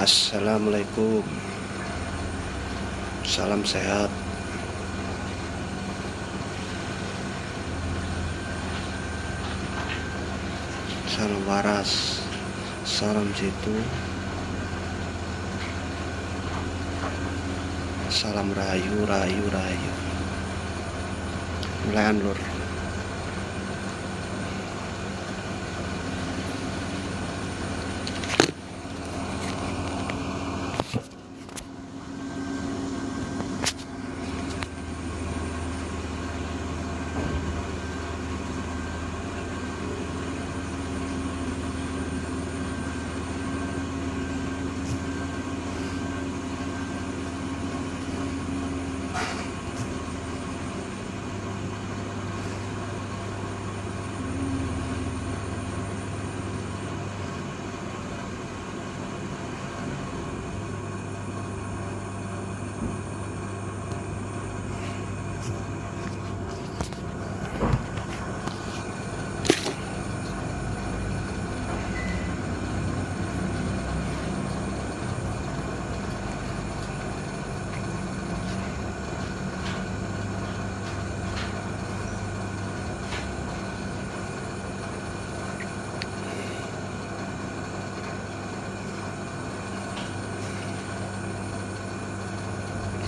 Assalamualaikum. Salam sehat. Salam waras. Salam jitu. Salam rayu. Mulai lur.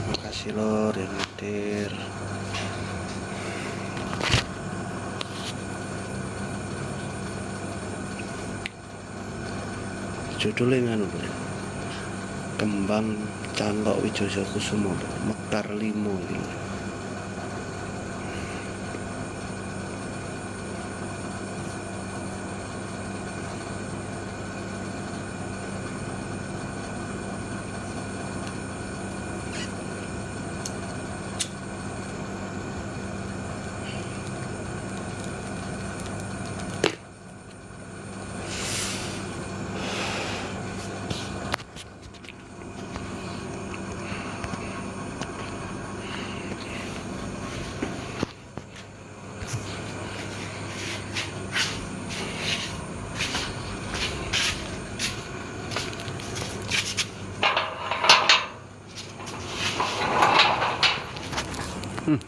Makasih lor yang hadir. Judulnya nganu lho. Kembang Cangkok Wijaya Kusuma Mekar 5 gitu.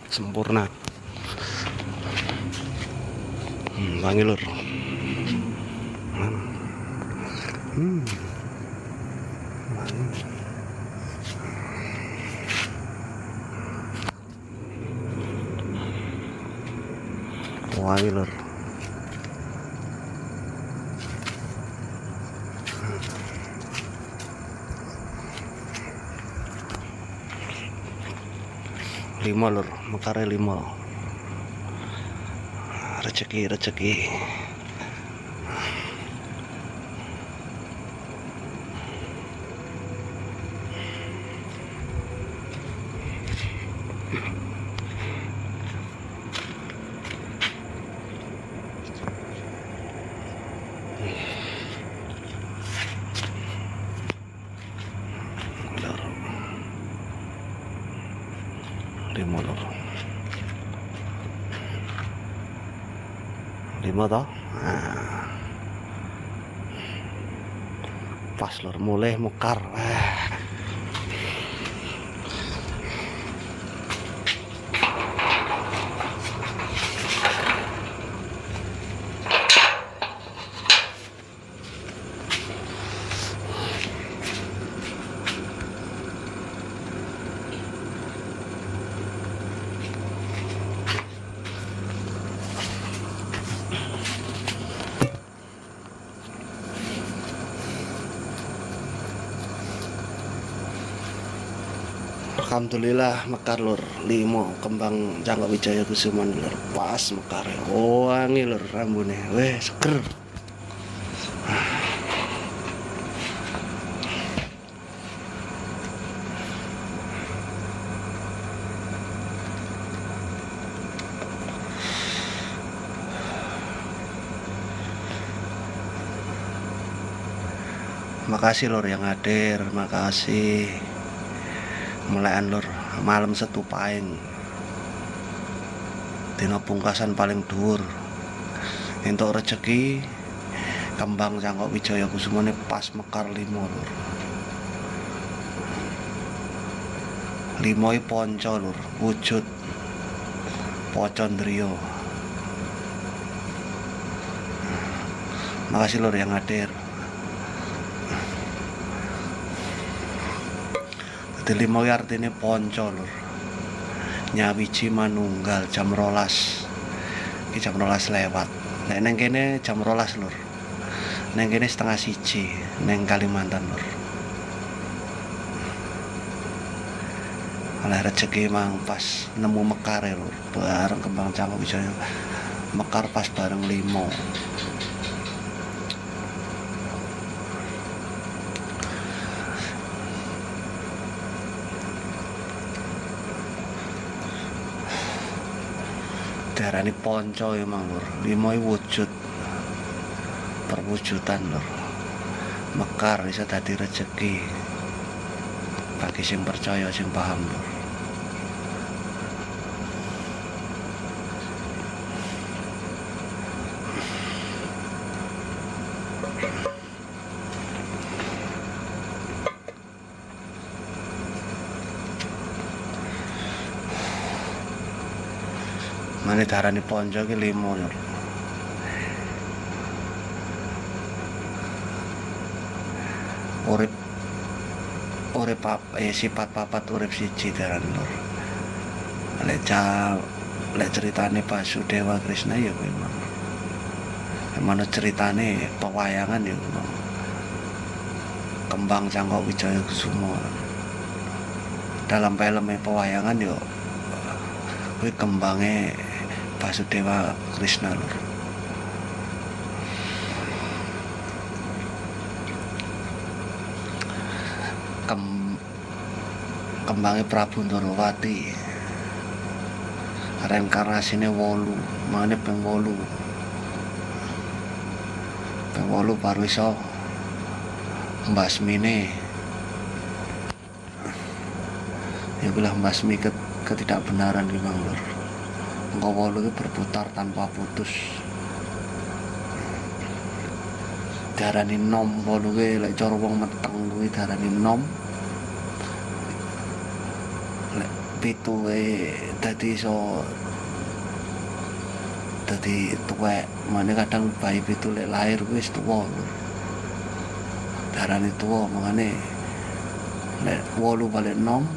Sempurna. Wangi lur. Wangi lur. Lima lur, mekare 5. Rezeki. Lur. 5 lur. 5 toh. Nah. Pas lur mulai mekar. Alhamdulillah mekar lur 5 kembang Cangkok Wijaya Kusuma lur pas mekar. Wangi lur rambune. Weh seger. Makasih lur yang hadir, makasih. Mulaian lur malam setupaing dina pungkasan paling dhuwur entuk rezeki kembang Cangkok Wijaya Kusuma pas mekar 5 lur. Limoi ponco lur, wujud pocondrio. Makasih lur yang hadir. Jadi limoi artinya ponco lur. Nyawiji manunggal jam 12. Iki jam 12 lewat. Nek neng kene jam 12 lur. Neng kene setengah 1 neng Kalimantan lur. Oleh rezeki mang pas nemu mekar lur, bareng kembang Cangkok Wijaya. Mekar pas bareng limo. Darani ponco emang lur. Limo wujud perwujudan lur. Mekar bisa dadi rezeki bagi sing percaya, sing paham lur. Mane darani ponco ki limo lur. Urip sifat papat urip siji darani lur. Lek ceritane Basudewa Krishna ya memang. Mana ceritane pewayangan ya memang. Kembang Cangkok Wijaya Kusuma. Dalam film pewayangan yo kuwi kembange Basudewa Krishna lur. Kembange Prabu Ndorowati. Reinkarnasine 8, mangane ping 8. Ping 8 baru iso mbasmine. Ya kuwi mbasmi ketidakbenaran ki Mang lur. Engko 8 iki berputar tanpa putus. Darani nom 8 ki lek cara wong meteng kuwi darani nom. Lek 7 dadi iso dadi tuwek. Mane kadang bayi 7 lek lahir kuwi wis tuwa lur. Darani tuwa mangane lek 8 balik nom.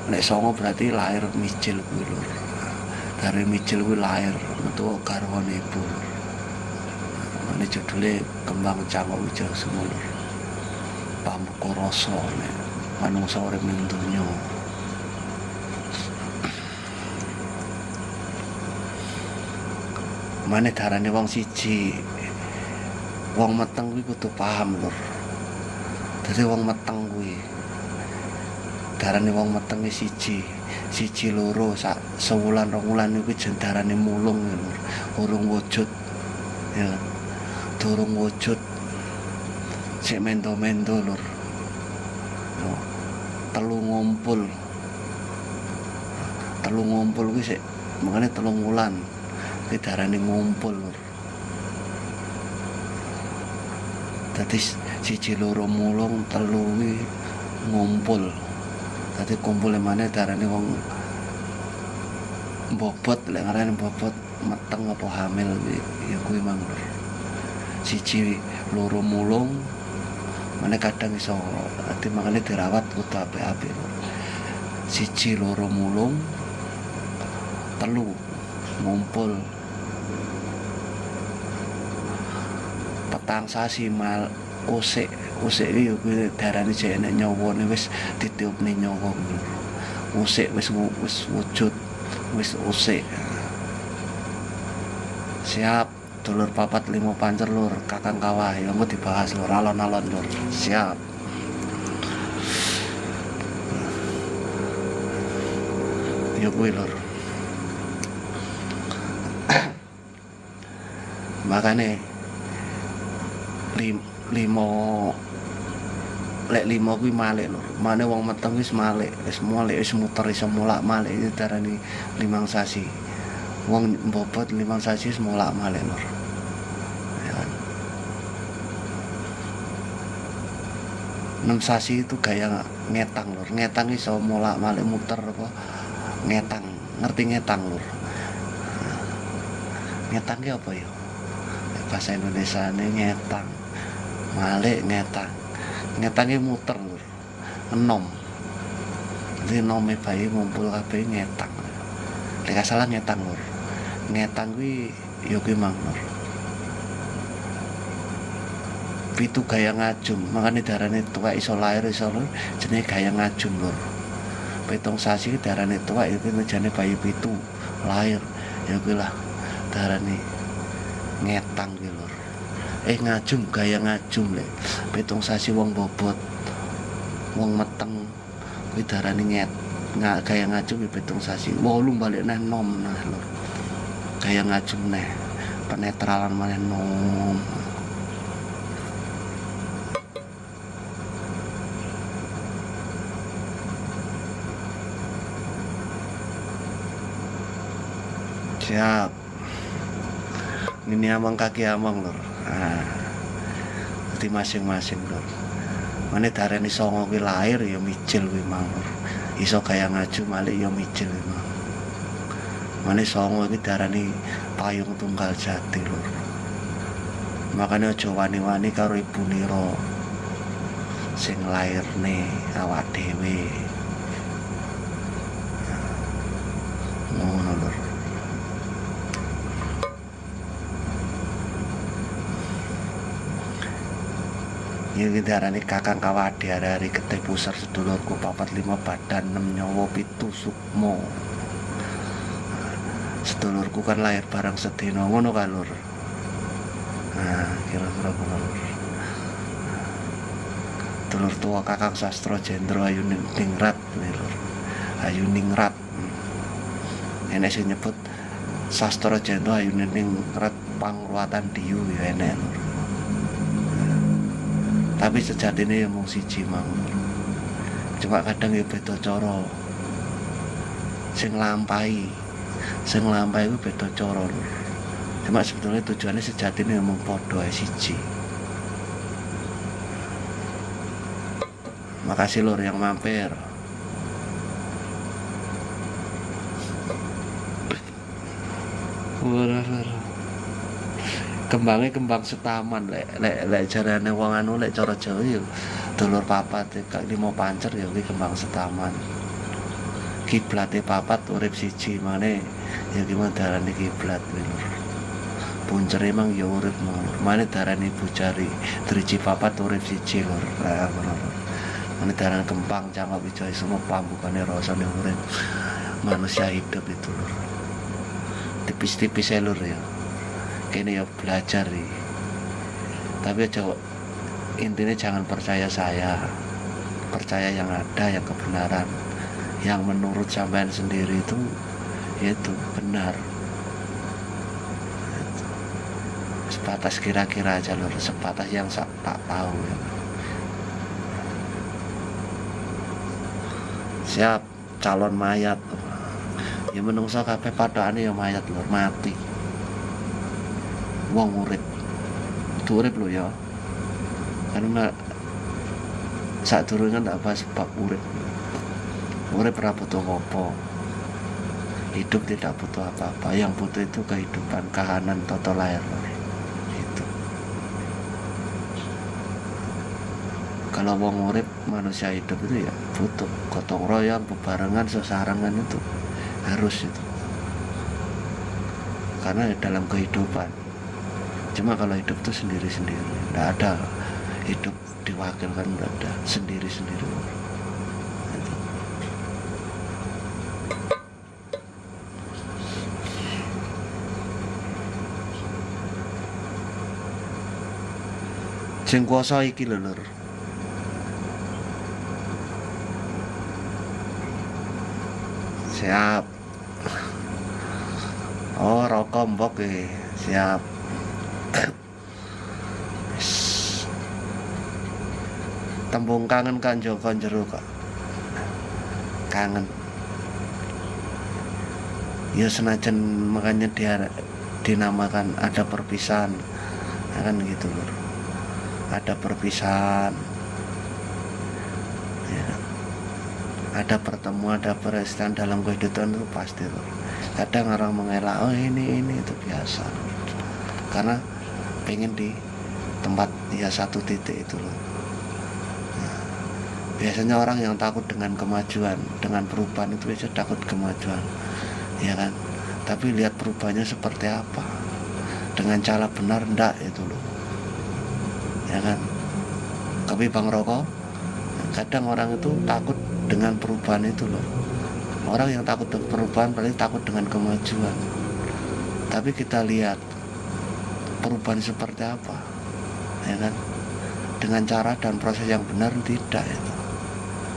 Nek 9 berarti lahir mijil kuwi lur. Dari mijil kuwi lahir metu garwane ibu. Mane judule Kembang Cangkok Wijaya Kusuma lur. Pamuka rasa nek manungsa urip ning donya. Mane darane wong siji. Wong meteng kuwi kudu paham lur. Dadi wong meteng kuwi darane wong metenge siji loro sak sewulan 2 wulan niku jendarane mulung lur. Urung wujud ya. Durung wujud sik mendo-mendo lur. Telu ngumpul kuwi sik mangane 3 wulan kuwi darane ngumpul lur. Dadi siji loro mulung, 3 kuwi ngumpul. Dadi kumpule maneh darane wong bobot, lek ngarane bobot meteng apa hamil ya kuwi mang lur. Siji loro mulung maneh kadang iso dadi mangane dirawat kudu apik-apik lur. Siji loro mulung, 3 ngumpul. Petang sasi mal usik iki yo kuwi darane jek nek nyawane wis ditiupne nyawa kuwi. Usik wis wujud, wis usik. Siap dulur 4, 5 pancer lur, Kakang Kawah ya engko dibahas lur, alon-alon lur. Siap. Ya kuwi lur. Makane 5 kuwi malik lho. Mane wong meteng wis malik, wis muter iso mulak-malik iki darani 5 sasi. Wong mbobot 5 sasi wis mulak-malik lho. Ya. 6 sasi itu gaya ngetang lur. Ngetang iso molak-malik muter apa ngetang. Ngerti ngetang lur? Ngetang ki apa ya? Bahasa Indonesia ini ngetang. Malik ngetang. Ngetangnya muter lur. Enom. Jadi nome bayi ngumpul kabeh ngetang. Lek salah ngetang lur. Ngetang kuwi ya kuwi mang lur. Pitu gaya ngajum, makanya darane tuwek iso lair iso lur, jenenge gaya ngajum lur. 7 sasi darane tuwek itu jane bayi pitu lahir. Ya kuwi lah darane ngetang kuwi lur. Ngajum gaya ngajum lek. 7 sasi wong bobot. Wong meteng kuwi darane gaya ngajum 7 sasi. 8 balik neh nom nah lur. Gaya ngajum neh. Penetralan maneh nom. Siap. Ini amang kaki amang lur. Jadi masing-masing lur. Mane darani songo kuwi lahir ya micil kuwi mang lur. Iso gaya ngaju malik ya micil kuwi mang. Mane songo iki darani payung tunggal jati lur. Makanya aja wani-wani karo ibu nira sing lairne awak dhewe. Ngono lur. Iki darane kakang kawadi hari-hari getih pusar sedulurku 4 5 badan 6 nyawa 7 sukma. Sedulurku kan lahir barang sedina ngono kan lur. Kira-kira ngono lur. Dulur tua kakang Sastro Jendro Ayu Ningrat lur. Ayu Ningrat. Enek sing nyebut Sastro Jendro Ayu Ningrat Pangruatan Diyu ya enek lur. Tapi sejatinya ya mung siji mang. Cuma kadang ya beda cara. Sing lampahi ku beda cara lur. Cuma sebetulnya tujuannya sejatinya ya mung padha ae siji. Makasih lur yang mampir. Kembangnya kembang setaman lek jarane wong anu lek cara Jawa ya dulur papat kak 5 pancer ya kuwi kembang setaman. Kiblate papat urip siji mane ya ki darane kiblat kuwi lur. Puncere emang ya urip lur. Mane darane bujari driji papat urip siji lur. Ngono lur. Mane darane kembang cangkok wijaya semua pambukane rasane urip manusia hidup itu lur. Tipis-tipis lur ya. Ini ya belajar nih. Tapi aja intinya jangan percaya saya. Percaya yang ada, yang kebenaran. Yang menurut sampean sendiri itu benar. Sebatas kira-kira aja lur, sebatas yang tak tahu ya. Siap calon mayat. Ya menungso kabeh padhaane ya mayat lur, mati. Wong urip lho ya. Karena sadurunge tak bahas bab urip. Urip ora butuh apa. Hidup tidak butuh apa-apa. Yang butuh itu kehidupan, kahanan tata lahir. Itu. Kalau wong urip, manusia hidup itu ya butuh gotong royong, bebarengan, sesarangan itu harus itu. Karena dalam kehidupan. Cuma kalau hidup itu sendiri-sendiri, tidak ada hidup diwakilkan, tidak ada sendiri-sendiri. Sing kuasa iki lho lur. Siap. Oh, rokok mbok iki. Siap. Tembung kangen kan Joko jero kok. Kangen. Ya senajan makanya dia dinamakan ada perpisahan. Kan gitu lur. Ada perpisahan. ada pertemuan, ada peristiwa dalam kehidupan itu pasti lur. Kadang orang mengelak, oh ini itu biasa, karena pengen di tempat ya satu titik itu loh. Biasanya orang yang takut dengan kemajuan, dengan perubahan itu biasa takut kemajuan, ya kan? Tapi lihat perubahannya seperti apa, dengan cara benar enggak itu loh, ya kan? Tapi Bang Roko, kadang orang itu takut dengan perubahan itu loh. Orang yang takut dengan perubahan paling takut dengan kemajuan. Tapi kita lihat perubahan seperti apa, ya kan? Dengan cara dan proses yang benar tidak itu.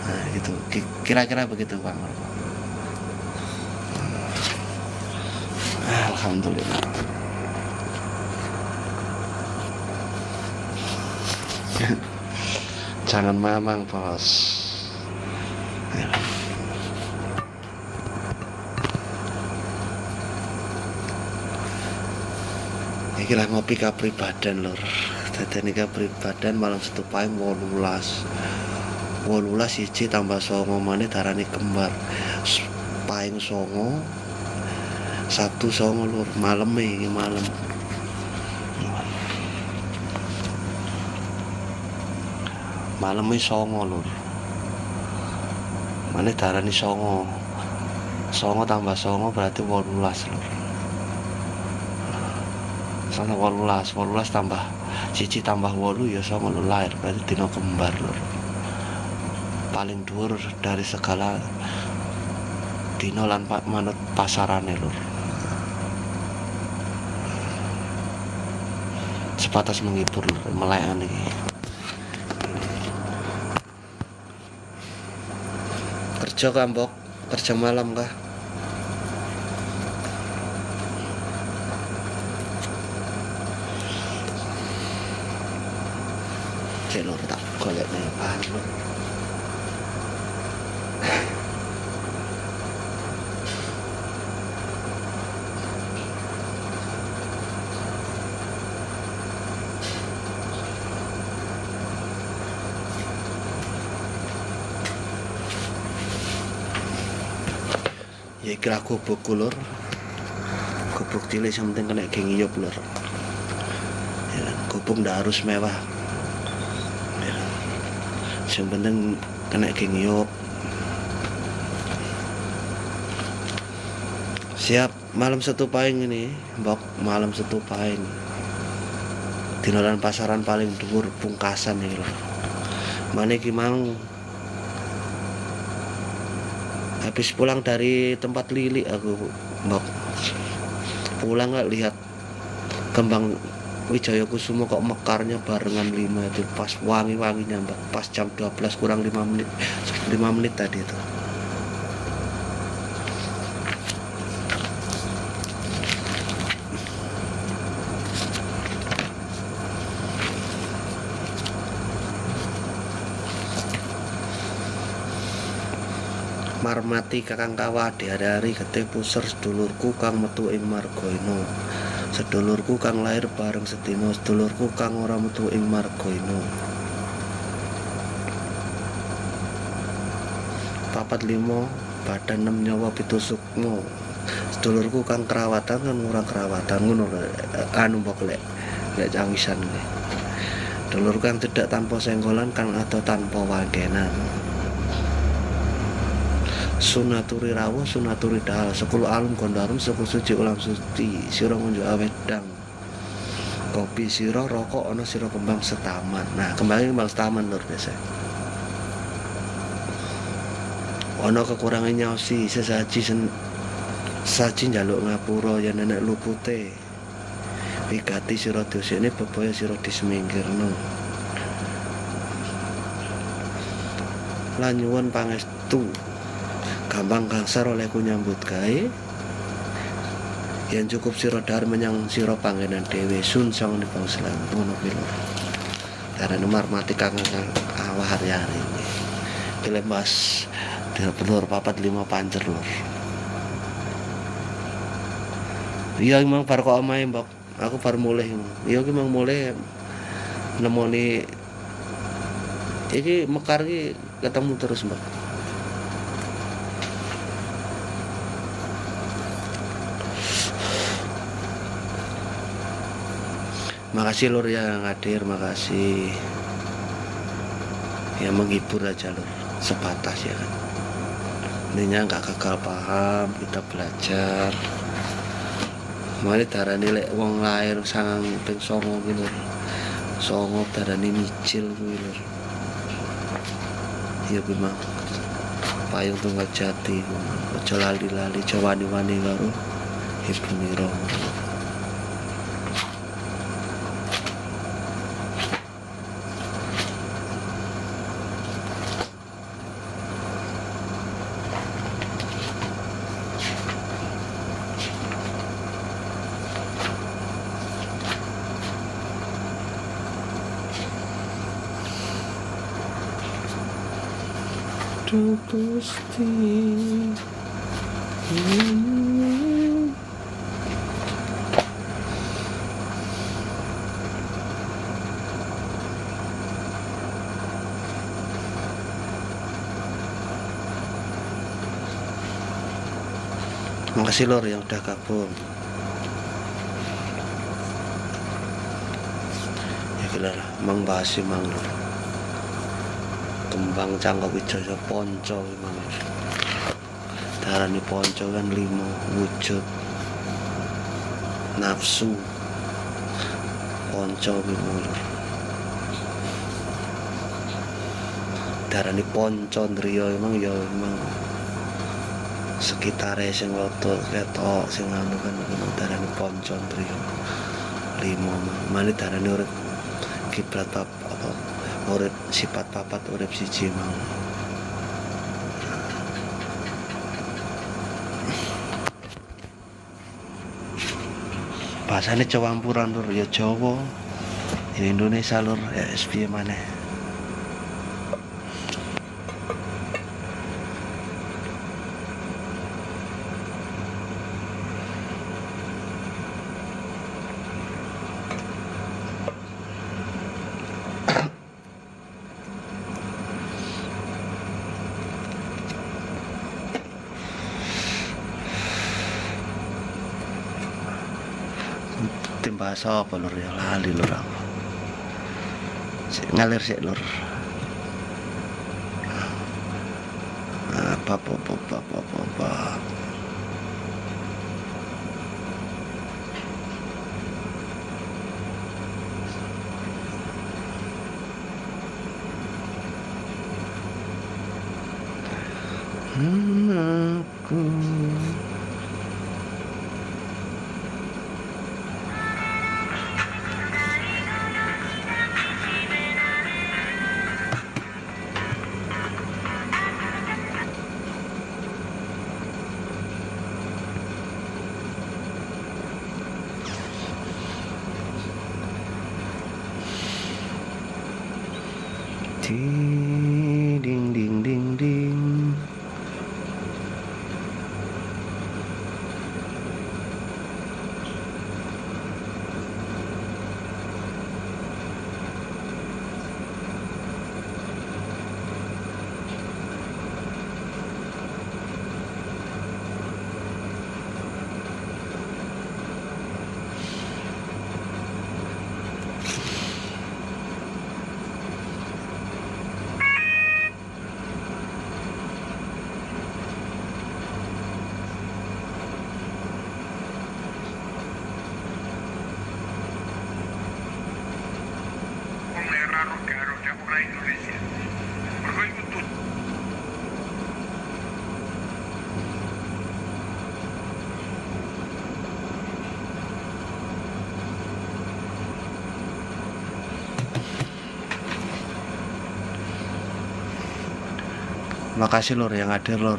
Nah, gitu. Kira-kira begitu Bang. Alhamdulillah. Jangan mamang bos. Ya. Iki lah ngopi kapribadan lur. Dadi nika pribadan malam setupae 18 siji tambah 9 maneh darane kembar. Paing 9 Sabtu 9 lur, maleme iki malam. Maleme 9 lur. Maneh darane 9. 9 tambah 9 berarti 18 lur. 18 tambah 1 tambah 8 ya 9 lur, lahir berarti dina kembar lur. Paling dhuwur dari segala dina lan manut pasarane lur. Sebatas menghibur lur, melekan iki. Kerja kah mbok? Kerja malam kah? Cek lur tak golek bahan lur. Ya kira gubuk lur. Gubuk cilik yang penting kena ngiyup lur. Ya, gubuk ndak harus mewah. Ya. Yang penting kena ngiyup. Siap malam satu paing ini, mbok malam satu paing. Dinolan pasaran paling dhuwur pungkasan iki lho. Mane iki mang habis pulang dari tempat lili aku mbok. Pulang gak lihat kembang Wijaya Kusuma kok mekarnya barengan 5 itu pas wangi-wanginya mbak, pas jam 12 kurang 5 menit tadi itu. Marmati kakang kawah hari getih puser sedulurku kang metu ing margaina. Sedulurku kang lair bareng sedina, sedulurku kang ora metu ing margaina. 45 badan 6 nyawa 7 sukma. Sedulurku kang kerawatan kan ora kerawatan ngono lho. Anu mbok lek cawisan iki. Sedulur kang cedak tanpa senggolan kang ado tanpa wangkenan. Sunaturi rawuh sunaturi dahal 10 alum gondarum 10 suci ulam suci sira ngunjuk awedang kopi sira rokok ana sira kembang setaman. Nah kembang setaman lur biasa ana kekurangan nyosi sesaji saji njaluk ngapura yen nenek lupute wigati sira dosane bebaya sira disemingkirno lan nyuwun pangestu gampang gangsar olehku nyambut gawe yang cukup sira dhar menyang sira panggenan dhewe sun sang nipang selang ngono kuwi lho. Darane marmati kang awah hari-hari iki mas bener 45 pancer lho. Iya emang bar kok omahe mbok aku bar mulih iya ki mang mulih nemoni iki mekar ki ketemu terus mbok. Makasih lur yang hadir, makasih. Ya menghibur aja lur, sebatas ya kan. Intinya nggak gagal paham, kita belajar. Mari darani lek wong lahir sangang ping 9 kuwi lur. 9 darani micil kuwi lur. Ya kuwi mah. Payung tunggal jati, aja lali-lali, aja wani-wani karo ibu nira. Duh Gusti. Makasih lor yang udah gabung. Ya gila lah, mang bahas mang lor. Kembang Cangkok Wijaya ponco mang lor. Darani ponco kan 5 wujud nafsu ponco gitu lor. Darani ponco ndriya emang ya emang sekitare sing wetot ketok sing anu kan darani ponco ndriya 5 mane darani urip kiblat apa urip sifat papat urip siji mau. Bahasane cawampuran lur ya Jawa ya Indonesia lur ya SPY maneh. Tim bahasa apa lur ya lali lur aku. Ngalir sik lur. Apa. Aku ding ding ding ding. Indonesia. Mergo iku Makasih lur yang hadir lur.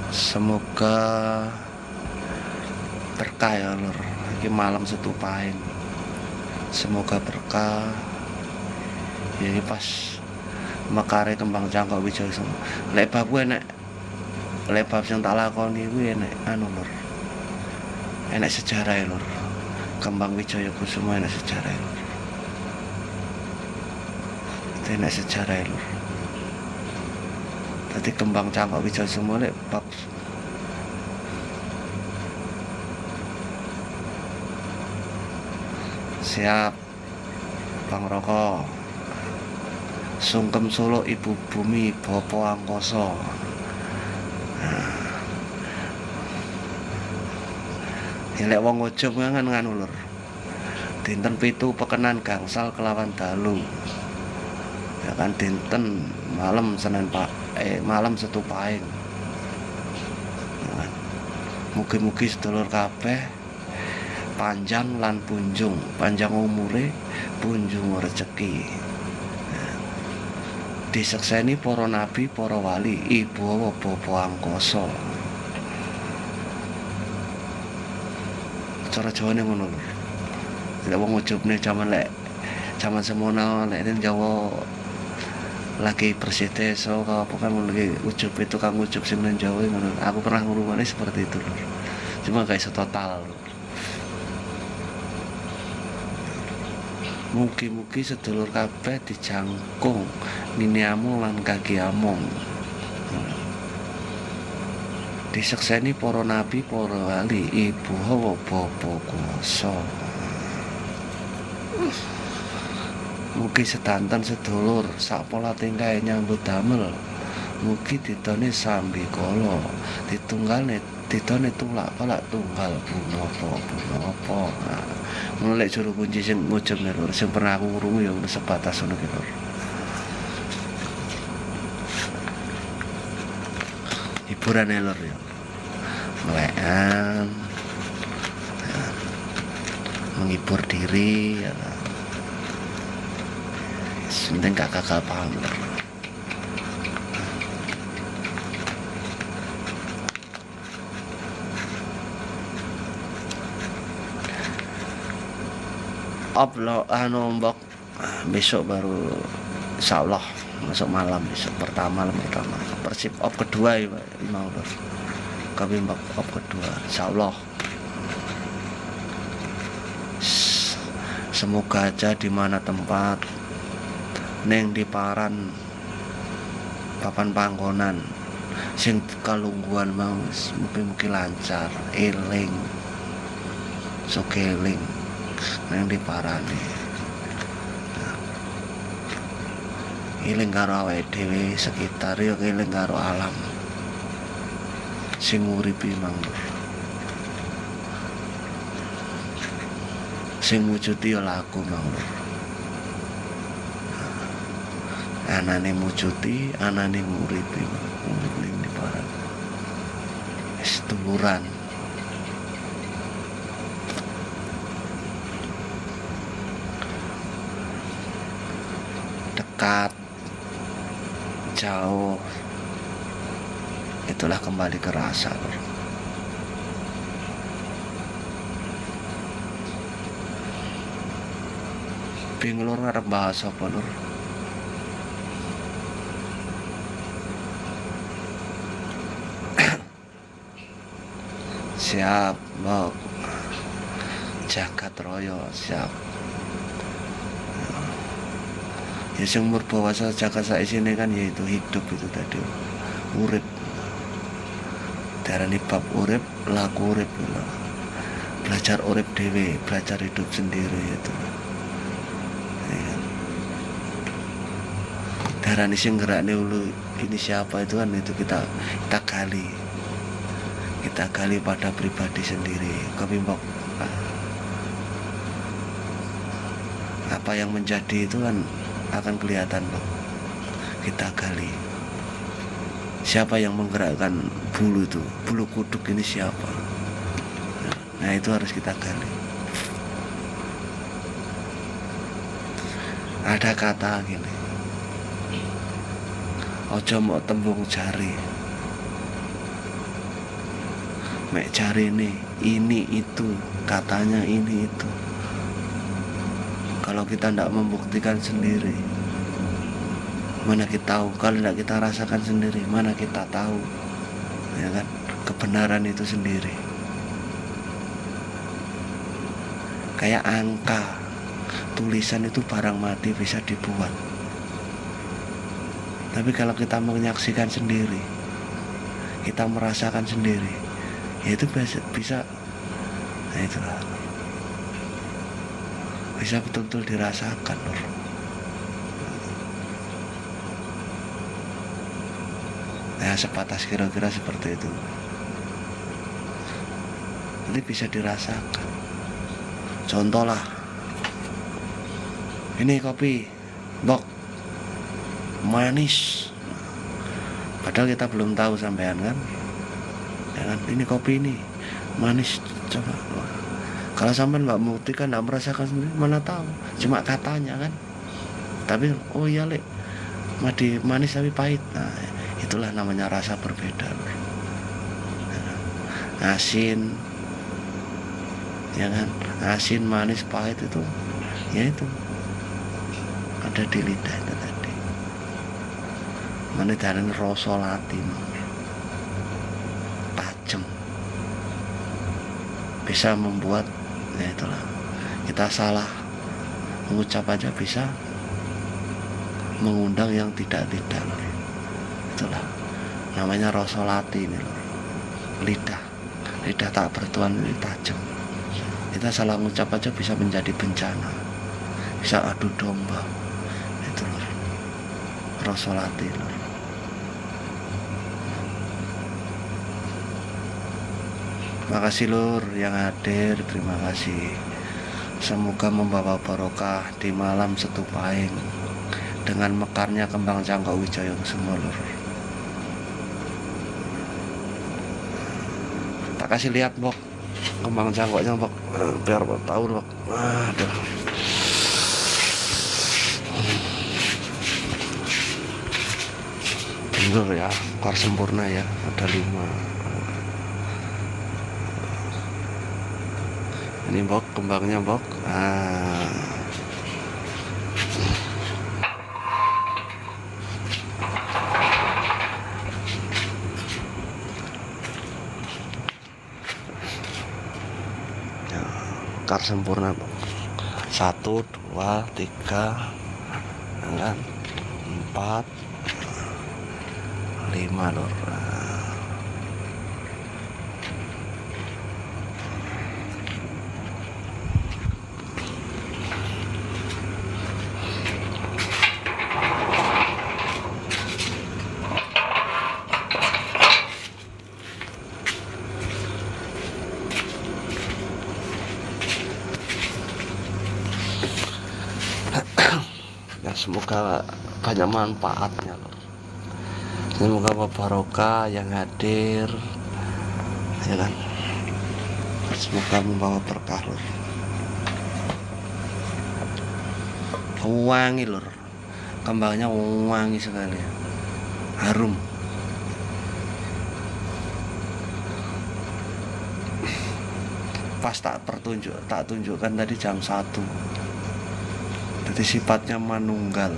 Semoga berkah ya lur. Iki malam setupain. Semoga berkah. Ya ini pas mekare Kembang Cangkok Wijaya. Lek bab kuwi enek lek bab sing tak lakoni kuwi enek anu lur. Enek sejarah ya lur. Kembang Wijaya Kusuma enek sejarah ya lur. Enek sejarah ya lur. Tadi Kembang Cangkok Wijaya semua lek bab Siap Bang Roko. Sungkem Solo Ibu Bumi Bopo Angkoso. Lek wong ujub kan ulur. Dinten 7 pekenan gangsal kelawan dalu. Ya kan dinten malam Senin malam Setu Pahing. Mugi-mugi sedulur kabeh panjang lan punjung, panjang umure, punjung rezeki. Disekseni para nabi, para wali, ibu bapa angkasa. Cara Jawane ngono lho. Lek wong ujubne zaman semono lek ning Jawa lagi bersih desa apa kan lagi ujub itu kang ujub sing nang Jawa ngono. Aku pernah ngrungokne seperti itu lho. Cuma gak iso total lho. Mugi-mugi sedulur kabeh dijangkung niniamu lan kaki among. Disekseni para nabi, para wali, ibu hawa bapa kuwasa. Mugi sedanten sedulur sakpola tingkahe nyambut damel. Mugi ditone sambi kala, ditone tulak-palak tunggal punapa. Ngono lek juru kunci sing ngujub lho, sing pernah aku krungu ya sebatas ngono ki lho. Hiburan lho ya. Melekan. Menghibur diri ya. Penting gak gagal paham lho. Upload mbok besok baru insyaallah masuk malam besok pertama Persib op kedua ya mau lho. Kami mbok op kedua insyaallah. Semoga aja di mana tempat neng di paran papan panggonan sing kalungguhan mau mugi-mugi lancar eling sokeling neng di parane eling karo awake dhewe sekitar yo eling karo alam sing uripi mang sing wujudi yo laku mang anane mujuti, anane nguripi ning di paran. Wis tuluran. Dekat, jauh, itulah kembali ke rasa. Bingung lur ngarep bahas apa lur? Siap, Mbok. Jagat Raya siap. Ya sing murbawasa jagat saisine kan yaitu hidup itu tadi. Urip. Darani bab urip, laku urip lho. Belajar urip dhewe, belajar hidup sendiri itu. Ya. Darani sing gerakne ulu ini siapa itu kan itu kita gali. Kita gali pada pribadi sendiri. Kebimbok apa yang menjadi itu kan akan kelihatan loh. Kita gali siapa yang menggerakkan bulu itu, bulu kuduk ini siapa. Nah itu harus kita gali. Ada kata gini, ojo mau tembung jari. Mek cari ini itu katanya ini itu. Kalau kita tidak membuktikan sendiri, mana kita tahu? Kalau tidak kita rasakan sendiri, mana kita tahu? Ya kan, kebenaran itu sendiri. Kayak angka, tulisan itu barang mati bisa dibuat. Tapi kalau kita menyaksikan sendiri, kita merasakan sendiri, ya itu bisa. Nah itulah. bisa betul-betul dirasakan lur. Ya sebatas kira-kira seperti itu. Ini bisa dirasakan. Contoh lah, ini kopi bok manis, padahal kita belum tahu sampean kan, ya kan? Ini kopi ini manis, coba. Kalau sampean nggak membuktikan, nggak merasakan sendiri, mana tahu? Cuma katanya kan. Tapi oh iya lek, manis tapi pahit. Nah, itulah namanya rasa berbeda. Asin, ya kan? Asin, manis, pahit itu, ya itu ada di lidah itu tadi. Menidani rasa latin, tajam, bisa membuat, ya itulah, kita salah mengucap aja bisa mengundang yang tidak-tidak. Itulah namanya rasa latin. Lidah tak bertuan ini tajam. Kita salah mengucap aja bisa menjadi bencana, bisa adu domba. Itu lor, rasa latin lor. Terima kasih lur yang hadir, terima kasih. Semoga membawa barokah di malam Setupaing dengan mekarnya kembang Cangkok Wijaya semua lur. Tak kasih lihat bok kembang cangkoknya bok, biar bok tahu bok. Aduh. Bener ya, mekar sempurna ya, ada 5. Ini bok kembangnya bok. Mekar sempurna bok. 1, 2, 3, 4, 5 lor. Ya semoga banyak manfaatnya lor. Semoga barokah yang hadir, ya kan? Semoga membawa berkah lor. Wangi lor, kembangnya wangi sekali, harum. Pas tak tunjukkan tadi jam 1. Jadi sifatnya manunggal,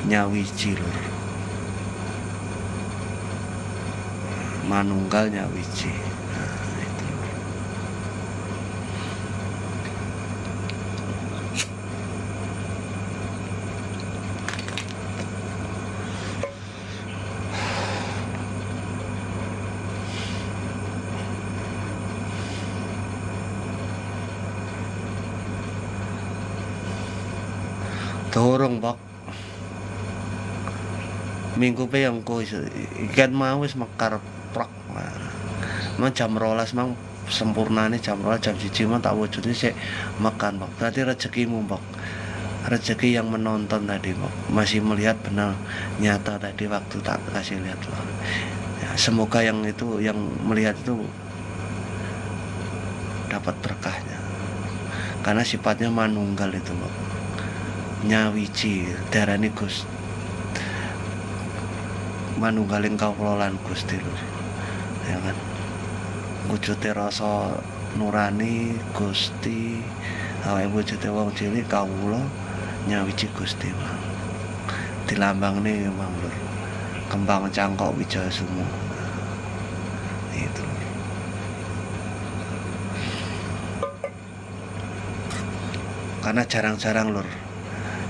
nyawiji lur. Manunggal nyawiji. Nah, itu. Dorong bok. Minggu pe yang ko ikan mau wis mekar plak. Mang jam 12 mang sempurnane jam 12 jam 1 mang tak wujudnya sik makan bok. Berarti rezekimu bok. Rezeki yang menonton tadi bok. Masih melihat benar nyata tadi waktu tak kasih lihat bok. Ya, semoga yang itu yang melihat itu dapat berkahnya. Karena sifatnya manunggal itu bok. Nyawiji darani Gus manunggaling kawulan Gusti lur, ya kan? Wujude rasa nurani Gusti, awake wujude wong cilik kawula nyawiji Gusti mang. Dilambangne mang lur. Kembang Cangkok Wijaya semua. Itu. Karena jarang-jarang lur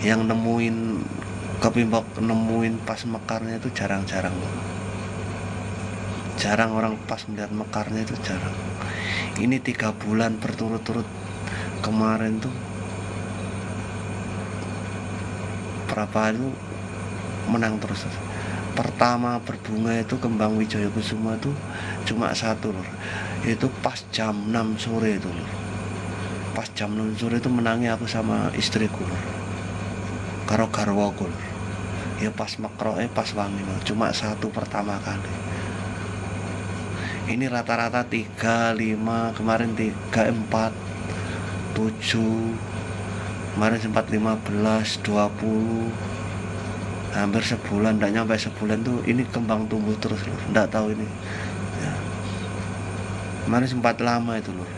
yang nemuin kopi bok, nemuin pas mekarnya itu jarang-jarang. Jarang orang pas melihat mekarnya itu jarang. Ini 3 bulan berturut-turut kemarin tuh berapa itu menang terus. Pertama berbunga itu kembang Wijaya Kusuma tuh cuma satu lur, itu pas jam 6 sore itu lur. Pas jam 6 sore itu menangi aku sama istriku lur, karo garwaku lur. Ya pas makroe pas wangi lur, cuma satu pertama kali. Ini rata-rata 3, 5, kemarin 3, 4, 7, kemarin sempat 15, 20, hampir sebulan, tidak nyampe sebulan tuh ini kembang tumbuh terus loh, tidak tahu ini ya. Kemarin sempat lama itu loh,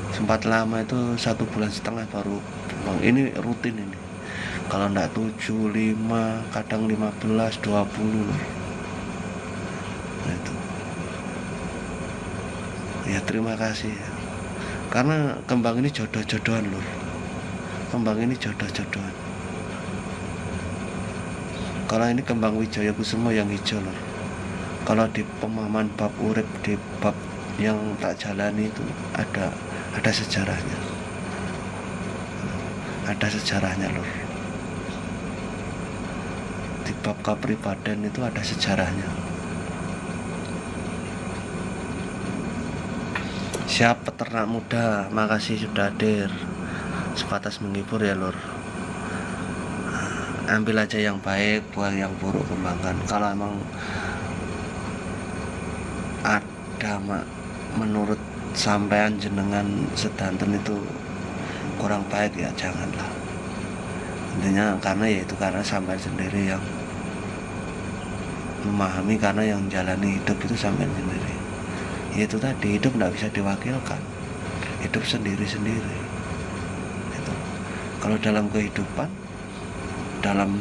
sempat lama itu 1,5 bulan baru kembang. Ini rutin ini, kalau tidak 7, 5, kadang 15, 20 loh. Nah, itu ya terima kasih ya. Karena kembang ini jodoh-jodohan loh, kembang ini jodoh-jodohan. Kalau ini kembang Wijaya Kusuma yang hijau loh. Kalau di pemahaman bab urip, di bab yang tak jalani itu ada sejarahnya. Ada sejarahnya loh. Di bab kepribadian itu ada sejarahnya. Siap peternak muda, makasih sudah hadir. Sebatas menghibur ya lur. Ambil aja yang baik, buang yang buruk kembangkan. Kalau emang ada menurut sampean jenengan sedanten itu kurang baik ya janganlah. Intinya karena ya itu karena sampean sendiri yang memahami, karena yang jalani hidup itu sampean sendiri. Ya itu tadi, hidup tidak bisa diwakilkan, hidup sendiri-sendiri itu. Kalau dalam kehidupan, dalam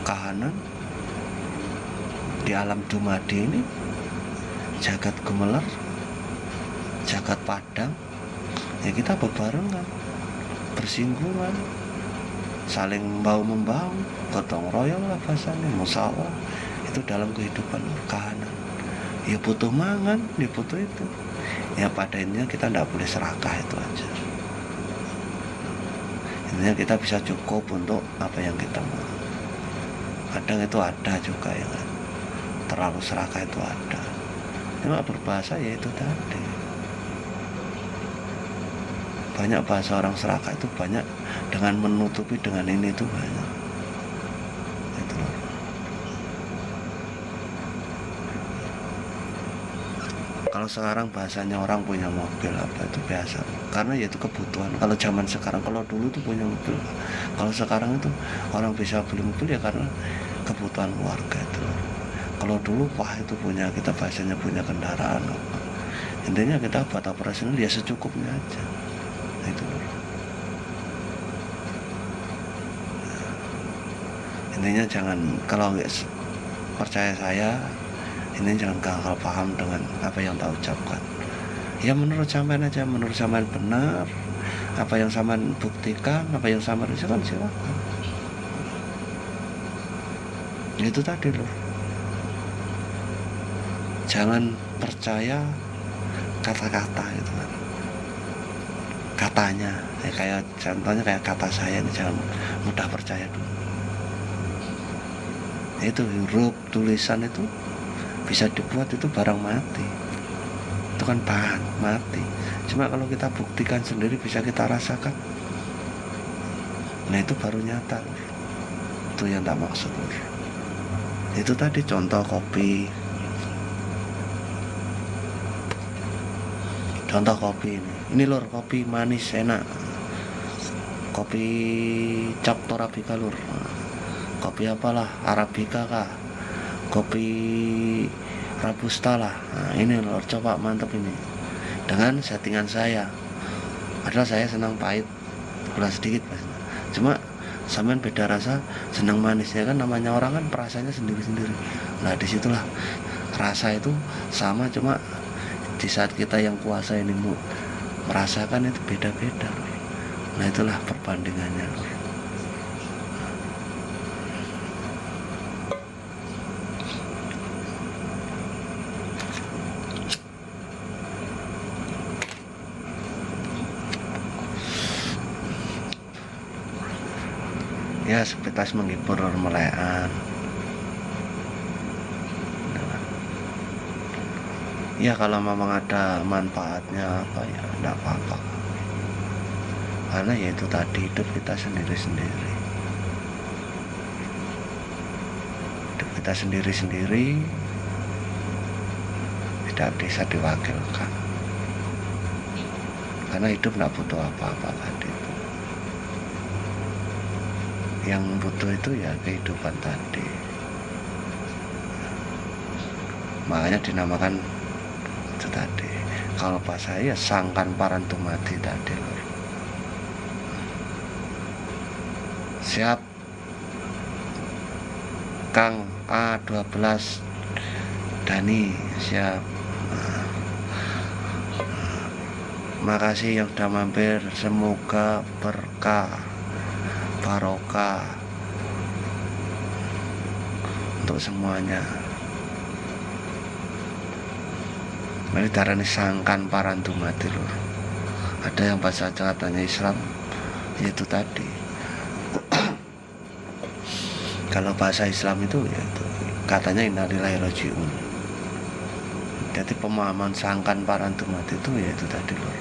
kahanan, di alam dumadi ini, jagat gemelar, jagat padang, ya kita bebarengan, bersinggungan, saling membahu, gotong royong lah bahasanya, musyawarah. Itu dalam kehidupan kahanan. Ya butuh mangan, ya butuh itu. Ya pada intinya kita tidak boleh serakah, itu aja. Intinya kita bisa cukup untuk apa yang kita mau. Kadang itu ada juga yang terlalu serakah, itu ada. Cuma berbahasa ya itu tadi. Banyak bahasa orang serakah itu banyak dengan menutupi dengan ini itu banyak. Itu loh. Kalau sekarang bahasanya orang punya mobil apa itu biasa, karena ya itu kebutuhan. Kalau zaman sekarang, kalau dulu tuh punya mobil, kalau sekarang itu orang bisa beli mobil ya karena kebutuhan keluarga itu. Kalau dulu wah itu punya, kita bahasanya punya kendaraan. Intinya kita buat operasional ya secukupnya aja. Itu intinya jangan, kalau nggak percaya saya, ini jangan gagal paham dengan apa yang tak ucapkan. Ya menurut sampean aja, menurut sampean benar, apa yang sampean buktikan, apa yang sampean risetkan silakan. Itu tadi loh. Jangan percaya kata-kata gitu kan. Katanya, ya kayak contohnya kayak kata saya ini, jangan mudah percaya dulu. Itu huruf tulisan itu bisa dibuat, itu barang mati, itu kan bahan mati. Cuma kalau kita buktikan sendiri, bisa kita rasakan, nah itu baru nyata. Itu yang tak maksud. Itu tadi contoh kopi, contoh kopi ini lur, kopi manis enak, kopi cap Torabika lur, kopi apalah, Arabica kah, kopi Robusta lah. Nah, ini lor, coba mantep ini dengan settingan saya. Padahal saya senang pahit, gula sedikit mas. Cuma sampean beda rasa, senang manisnya kan, namanya orang kan perasanya sendiri-sendiri. Nah disitulah rasa itu sama, cuma di saat kita yang kuasa ini merasakan itu beda-beda. Nah itulah perbandingannya lor. ya sebatas menghibur melekan. Ya kalau memang ada manfaatnya apa ya enggak apa-apa, karena ya itu tadi, hidup kita sendiri-sendiri, tidak bisa diwakilkan, karena hidup enggak butuh apa-apa tadi itu. Yang butuh itu ya kehidupan tadi, makanya dinamakan itu tadi. Kalau pas saya sangkan parantu mati tadi lor. Siap Kang A12 Dani, siap. Makasih yang sudah mampir, semoga berkah barokah untuk semuanya. Ini darani sangkan parantu mati lur. Ada yang bahasa katanya Islam, yaitu tadi. Kalau bahasa Islam itu yaitu katanya innalillahi rajiun. Jadi pemahaman sangkan parantu mati itu yaitu tadi lur.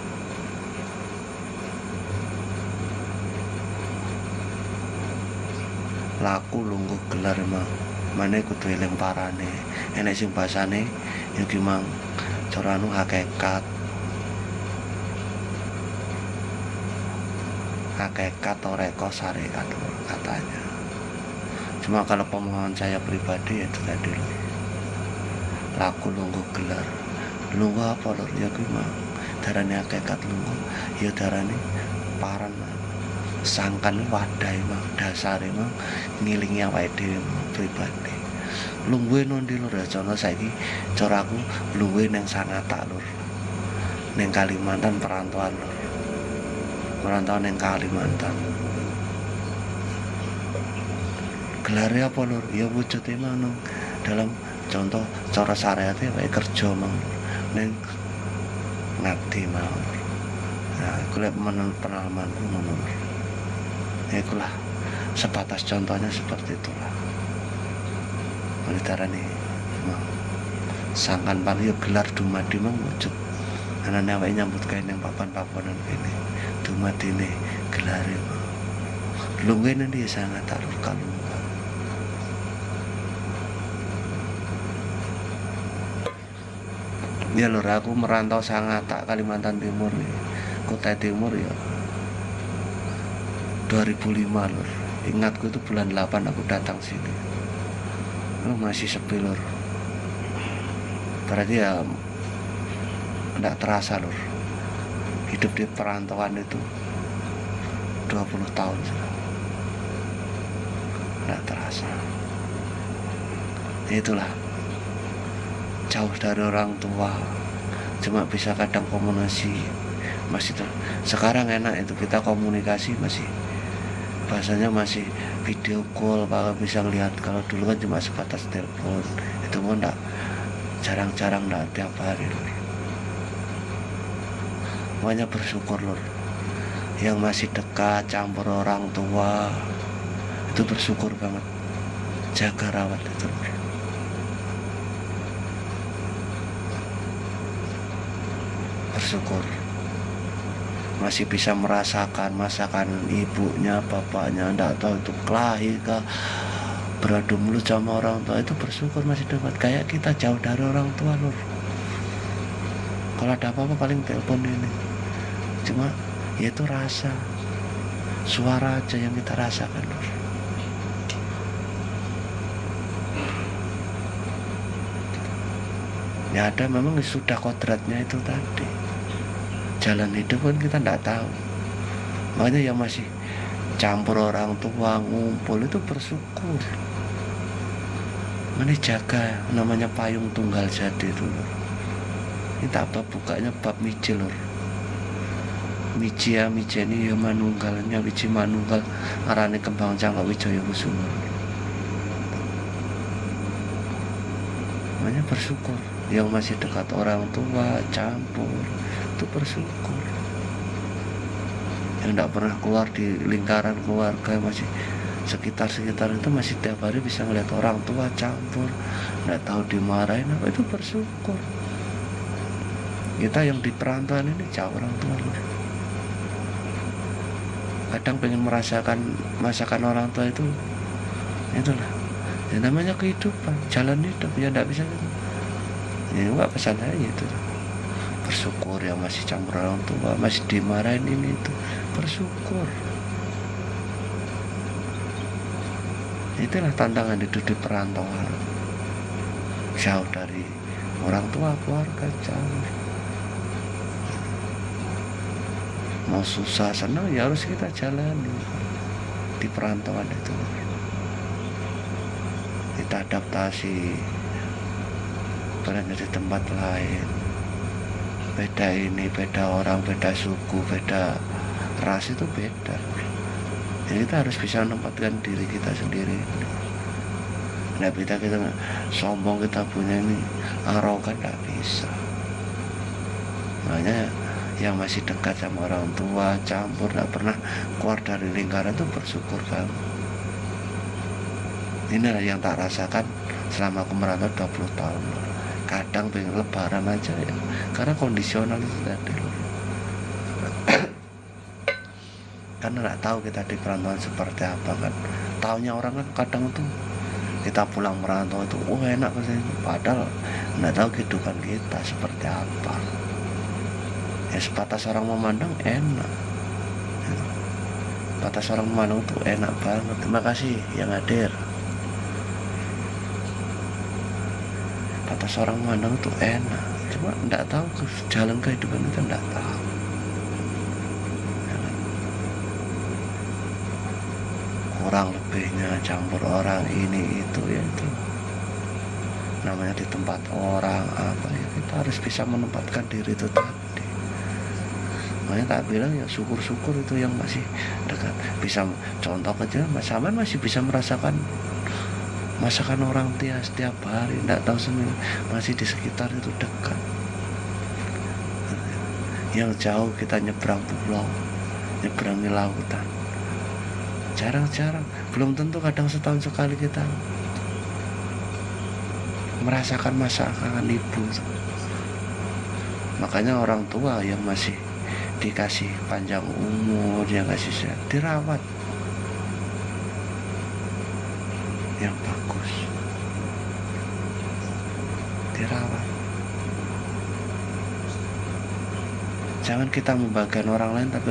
Laku lungguh gelar emang mana kudu eling parane. Enek sing bahasane iki mang coranu hakikat toreko syariat katanya. Cuma kalau pemahaman saya pribadi itu tadi lho, laku lungguh gelar. Lungguh apa lho? Ya kuwi mang darane hakikat lungguh, ya darane paran mang. Sangkan wadai mang dasare mang ngilingi awake dhewe pribadi. Lungguhe nondi lur, cono saiki cara aku lungguhe nang Sangatta lur. Nang Kalimantan perantauan lur. Perantauan nang Kalimantan. Gelare apa lur? Ya wujude mang dalam contoh cara syariate wae kerja mang nang ngabdi mang. Nah, kuwi pengalamanku ngono lur. Ya itulah sebatas contohnya seperti itulah. Darane sangkan paling gelar dumadi mang wujud anane awake nyambut gawe ning papan-papanan kene dumadine gelare lungguhe nanti sangat taruh kalung. Ya lur, aku merantau Sangatta Kalimantan Timur nih, Kutai Timur ya 2005 lur. Ingatku itu bulan 8 aku datang sini. Masih sepi lur. Berarti ya enggak terasa lur. Hidup di perantauan itu 20 tahun sudah. Enggak terasa. Itulah jauh dari orang tua, cuma bisa kadang komunikasi masih tuh. Sekarang enak itu kita komunikasi masih bahasanya masih video call, bakal bisa ngelihat. Kalau dulu kan cuma sebatas telepon, itu pun enggak, jarang-jarang, enggak tiap hari lur. Makanya bersyukur lur, yang masih dekat campur orang tua itu bersyukur banget, jaga rawat itu lur. Bersyukur masih bisa merasakan masakan ibunya, bapaknya, enggak tahu itu kelahi kah, beradu mulut sama orang tua, itu bersyukur masih dapat. Kayak kita jauh dari orang tua lur, kalau ada apa-apa paling telepon ini. Cuma ya itu rasa suara aja yang kita rasakan lur. Ya ada memang sudah kodratnya itu tadi. Jalan hidup kan kita enggak tahu. Makanya yang masih campur orang tua, ngumpul itu bersyukur. Ini jaga namanya payung tunggal jadi itu lur. Ini tak bab bukanya bab miji lur. Miji ya, miji ini ya manunggalnya, wiji manunggal arane kembang Cangkok Wijaya Kusuma. Makanya bersyukur yang masih dekat orang tua, campur, itu bersyukur. Yang tidak pernah keluar di lingkaran keluarga masih sekitar itu masih tiap hari bisa ngeliat orang tua campur, nggak tahu dimarahin apa, itu bersyukur. Kita yang di perantauan ini jauh orang tua loh. Kadang pengen merasakan masakan orang tua itulah ya, namanya kehidupan, jalan hidup ya, nggak bisa gitu. Ya nggak pesan aja itu, bersyukur ya masih campur orang tua, masih dimarahin ini itu, bersyukur. Itulah tantangan hidup di perantauan, jauh dari orang tua, keluarga, jauh. Mau susah senang ya harus kita jalani di perantauan itu. Kita adaptasi berada di tempat lain, beda ini, beda orang, beda suku, beda ras, itu beda. Jadi kita harus bisa menempatkan diri kita sendiri. Nggak bisa kita sombong kita punya ini, arogan, nggak bisa. Makanya yang masih dekat sama orang tua, campur, nggak pernah keluar dari lingkaran itu bersyukur banget. Inilah yang tak rasakan selama aku merantau 20 tahun. Kadang pengen lebaran aja ya, karena kondisional itu tadi loh. Karena nggak tahu kita di perantauan seperti apa kan. Taunya orang kan kadang tuh kita pulang merantau itu enak rasanya, padahal nggak tahu kehidupan kita seperti apa. Ya sebatas orang memandang enak, batas orang memandang tuh enak banget. Terima kasih yang hadir. Batas orang memandang tuh enak, cuma nggak tahu jalan kehidupan kita, nggak tahu. Kurang lebihnya campur orang ini itu ya, itu namanya di tempat orang apa ya, kita harus bisa menempatkan diri itu tadi. Makanya tak bilang ya syukur-syukur itu yang masih dekat, bisa contoh kecil Mas Saman masih bisa merasakan masakan orang tua setiap hari, tidak tahu semua masih di sekitar itu dekat. Yang jauh kita nyebrang pulau, nyebrangi lautan, jarang-jarang, belum tentu, kadang setahun sekali kita merasakan masakan ibu. Makanya orang tua yang masih dikasih panjang umur, yang kasih sehat, dirawat yang bagus, dirawat. Jangan kita membagikan orang lain, tapi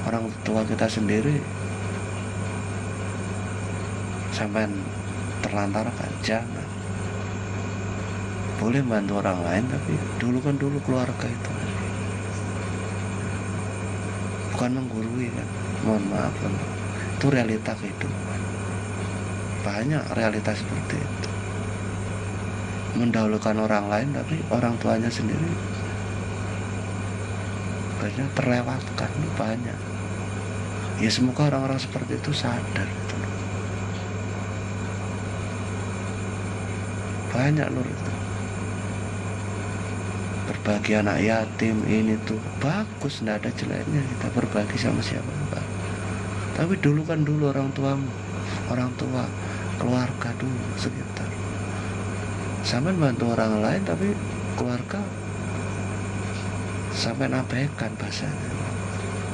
orang tua kita sendiri sampai terlantarkan. Jangan. Boleh bantu orang lain, tapi dulu keluarga itu. Bukan menggurui kan, mohon maaf kan. Itu realita kehidupan. Banyak realitas seperti itu. Mendahulukan orang lain, tapi orang tuanya sendiri banyak terlewatkan, banyak. Ya semoga orang-orang seperti itu sadar gitu. Banyak loh itu. Berbagi anak yatim ini tuh bagus, nggak ada jeleknya kita berbagi sama siapa. Tapi dulu orang tua, keluarga dulu sekitar. Sampai bantu orang lain, tapi keluarga sampai abaikan bahasanya.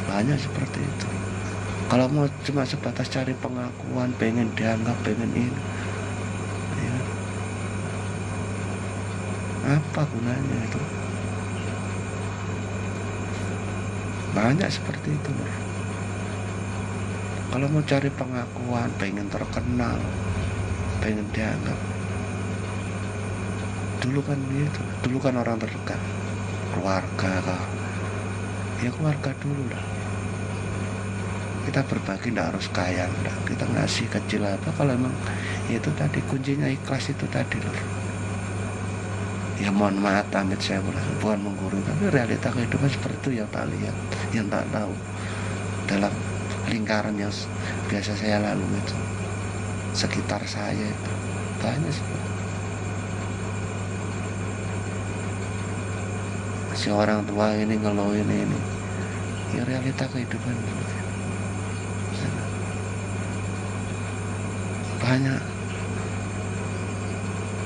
Banyak seperti itu. Kalau mau cuma sebatas cari pengakuan, pengen dianggap, pengen ini, ya, apa gunanya itu? Banyak seperti itu loh. Kalau mau cari pengakuan, pengen terkenal, pengen dianggap, dulu kan orang terdekat, keluarga kah? Ya keluarga dulu lah. Kita berbagi, tidak harus kaya, enggak. Kita ngasih kecil apa, kalau emang itu tadi kuncinya ikhlas itu tadi loh. Ya mohon maaf, amit saya bukan menggurui, tapi realita kehidupan seperti itu yang tak lihat, yang tak tahu dalam lingkaran yang biasa saya lalui itu, sekitar saya itu banyak seperti itu. Si orang tua ini ngeluhin ini, ya realita kehidupan. banyak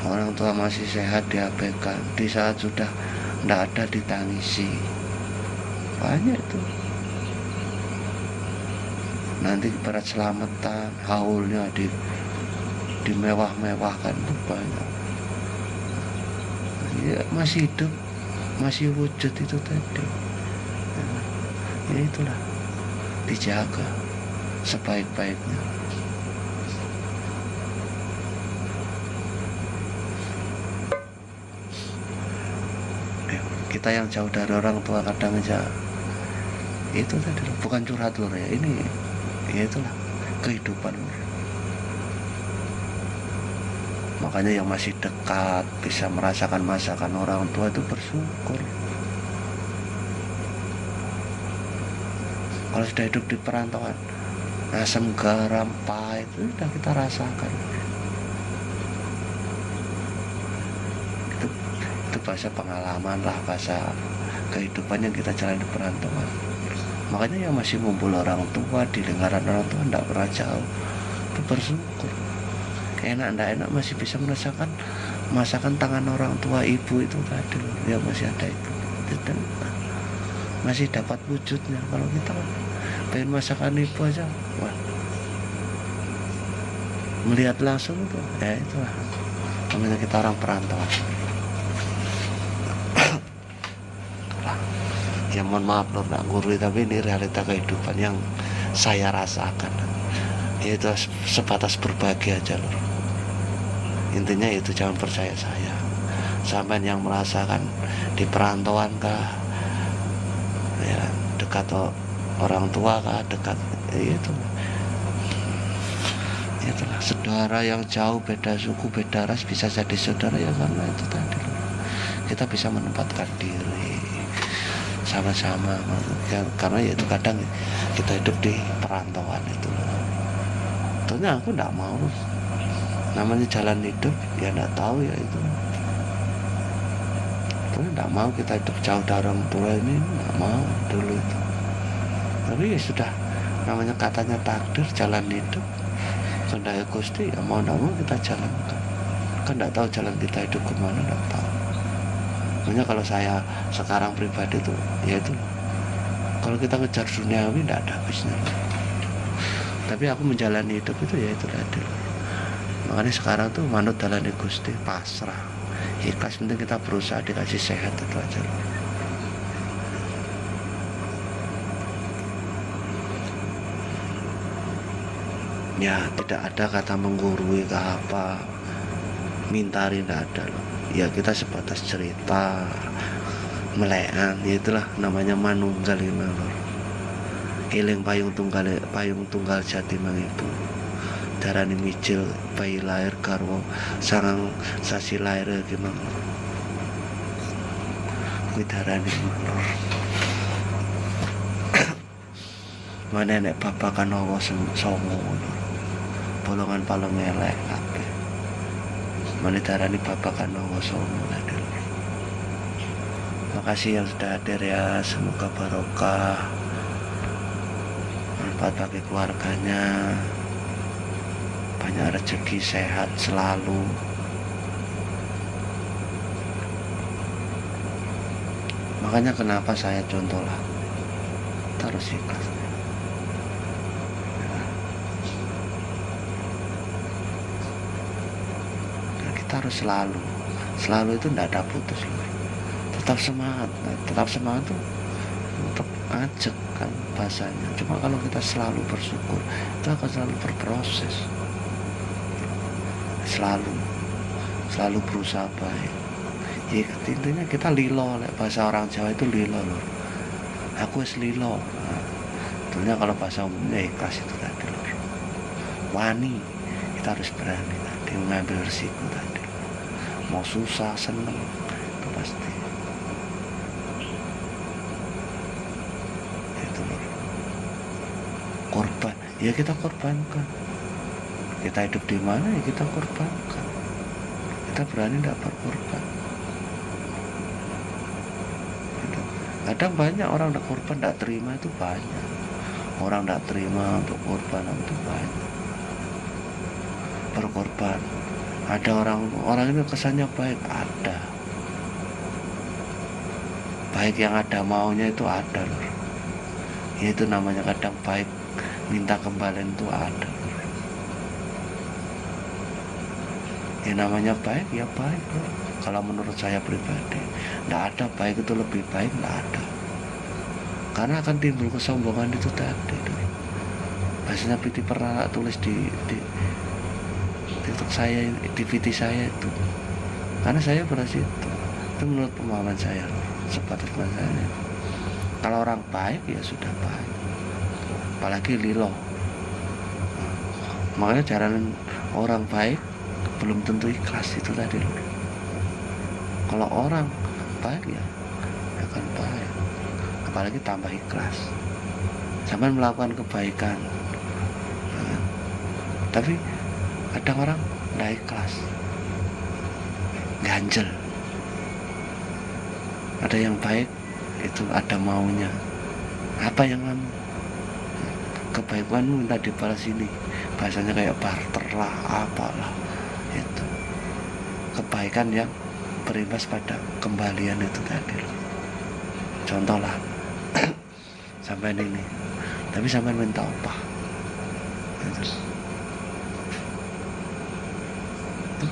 orang tua masih sehat diabaikan, di saat sudah tidak ada ditangisi. Banyak itu. Nanti berat selamatan, haulnya dimewah-mewahkan itu banyak. Ya, masih hidup, masih wujud itu tadi. Ya itulah, dijaga sebaik-baiknya. Kita yang jauh dari orang tua kadang aja itu tadi, bukan curhat lur ya, ini ya itulah kehidupan lur. Makanya yang masih dekat bisa merasakan masakan orang tua itu bersyukur. Kalau sudah hidup di perantauan, asam garam pahit itu sudah kita rasakan. Itu bahasa pengalaman lah, bahasa kehidupan yang kita jalani di perantauan. Makanya yang masih ngumpul orang tua, di lingkaran orang tua tidak pernah jauh, itu bersyukur. Enak ndak enak masih bisa merasakan masakan tangan orang tua, ibu itu tadi loh, ya masih ada itu, dan masih dapat wujudnya. Kalau kita pengen masakan ibu aja, wah, melihat langsung itu, ya itulah namanya kita orang perantauan. Ya mohon maaf loh nak gurui, tapi ini realita kehidupan yang saya rasakan. Yaitu sebatas berbagi aja loh. Intinya itu, jangan percaya saya. Sampai yang merasakan di perantauan kah, ya dekat orang tua kah, dekat ya itulah saudara yang jauh, beda suku, beda ras bisa jadi saudara ya, karena itu tadi loh. Kita bisa menempatkan diri sama-sama, karena ya itu kadang kita hidup di perantauan itu loh. Tentunya aku tidak mau, namanya jalan hidup ya tidak tahu ya itu. Tentunya tidak mau kita hidup jauh dari orang tua ini, tidak mau dulu itu. Tapi ya sudah, namanya katanya takdir, jalan hidup kehendak Gusti, ya mau tidak mau kita jalankan. Kan tidak tahu jalan kita hidup kemana, tidak tahu. Makanya kalau saya sekarang pribadi tuh ya itu, kalau kita ngejar duniawi tidak ada habisnya. Tapi aku menjalani hidup itu ya itu tadi. Makanya sekarang tuh manut dalane Gusti, pasrah, ikhlas, penting kita berusaha dikasih sehat, itu aja loh. Ya tidak ada kata menggurui ke apa, mintari, tidak ada loh. Ya kita sebatas cerita, melean, ya itulah namanya manunggal ini loh. Eling payung tunggal jati mangibu, darani mijil bayi lahir garwa sangang sasi lahir gimana kuwi darani lor. Mana nek babakan hawa songo bolongan palung elek kabeh, mana darani babakan hawa songo tadi. Makasih yang sudah hadir ya, semoga barokah, manfaat bagi keluarganya, banyak rezeki, sehat selalu. Makanya kenapa saya contohlah terus ikhlas. Nah, kita harus selalu itu tidak ada putus loh. Tetap semangat tuh, tetap ajak kan bahasanya. Cuma kalau kita selalu bersyukur, kita akan selalu berproses, selalu berusaha baik. Ya intinya kita lilo, bahasa orang Jawa itu lilo loh. Aku es lilo. Nah, tentunya kalau bahasa umumnya ikhlas itu tadi loh. Wani, kita harus berani tadi mengambil risiko tadi. Mau susah, seneng, itu pasti. Itu loh. Korban, ya kita korbankan. Kita hidup di mana ya kita korbankan. Kita berani tidak berkorban. Gitu. Kadang banyak orang tidak korban, tidak terima, itu banyak. Orang tidak terima untuk korban itu banyak. berkorban. Ada orang ini kesannya baik, ada baik yang ada maunya itu ada lur. Ya itu namanya kadang baik minta kembalian itu ada. Ya namanya baik ya baik lur. Kalau menurut saya pribadi tidak ada baik itu lebih baik, tidak ada. Karena akan timbul kesombongan itu tadi lur. Biasanya Piti pernah tulis di TikTok saya, di VT saya itu. Karena saya berhasil itu menurut pemahaman saya lur. Sebatas saya, kalau orang baik ya sudah baik, apalagi lilo. Makanya jalanan orang baik belum tentu ikhlas itu tadi loh. Kalau orang baik ya akan baik, apalagi tambah ikhlas. Sampai melakukan kebaikan, tapi kadang orang tidak ikhlas, ganjel. Ada yang baik itu ada maunya, apa yang kamu kebaikanmu minta dibalas ini, bahasanya kayak barter lah, apalah itu. Kebaikan yang berimbas pada kembalian itu tadi loh. Contoh lah sampai ini, tapi sampai minta upah itu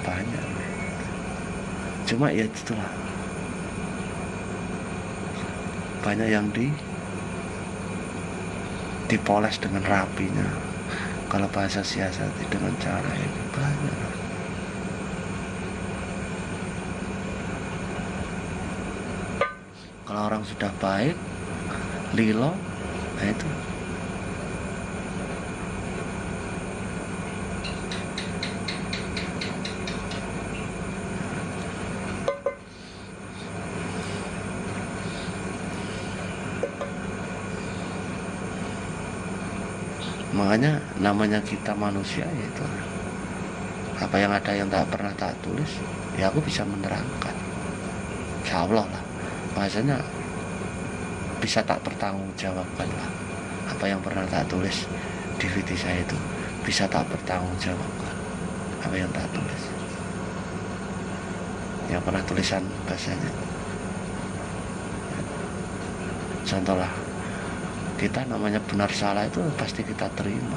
banyak. Cuma ya itulah, banyak yang dipoles dengan rapinya. Kalau bahasa siasati dengan cara ini banyak. Kalau orang sudah baik, lilo, nah itu makanya namanya kita manusia yaitu apa yang ada yang tak pernah tak tulis ya aku bisa menerangkan, insya Allah lah. Bahasanya bisa tak bertanggungjawabkan lah. Apa yang pernah tak tulis di video saya itu bisa tak bertanggungjawabkan. Apa yang tak tulis, yang pernah tulisan bahasanya. Contoh lah, kita namanya benar salah itu pasti kita terima,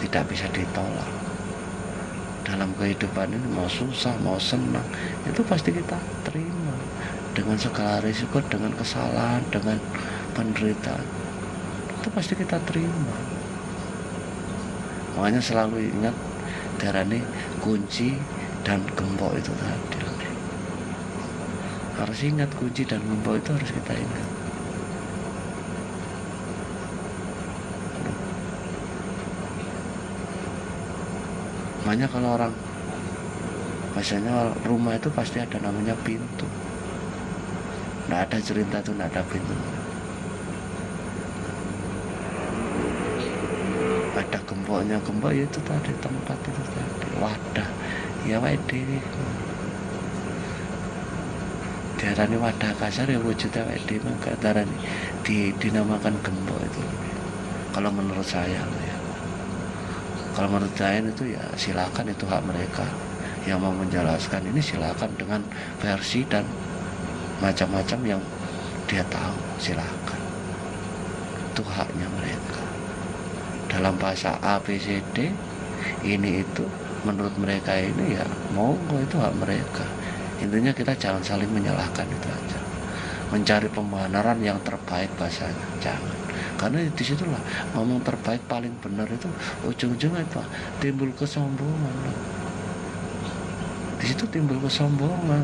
tidak bisa ditolak. Dalam kehidupan ini mau susah mau senang itu pasti kita terima dengan segala risiko, dengan kesalahan, dengan penderitaan, itu pasti kita terima. Makanya selalu ingat darane kunci dan gembok itu tadi. Harus ingat kunci dan gembok itu harus kita ingat. Makanya kalau orang biasanya rumah itu pasti ada namanya pintu. Nggak ada cerita tuh nggak ada pintu. Ada gemboknya, gembok itu tadi tempat itu tadi wadah. Ya wadah. Diarani wadah kasar ya wujudnya wadah, maka darani dinamakan gembok itu. Kalau menurut saya ya. Kalau menurut saya itu ya silakan, itu hak mereka yang mau menjelaskan ini, silakan dengan versi dan macam-macam yang dia tahu, silakan, itu haknya mereka. Dalam bahasa A, B, C, D ini itu menurut mereka ini ya monggo, itu hak mereka. Intinya kita jangan saling menyalahkan, itu aja. Mencari pembenaran yang terbaik bahasanya, jangan. Karena disitulah ngomong terbaik paling benar itu ujung-ujungnya itu timbul kesombongan. Di situ timbul kesombongan.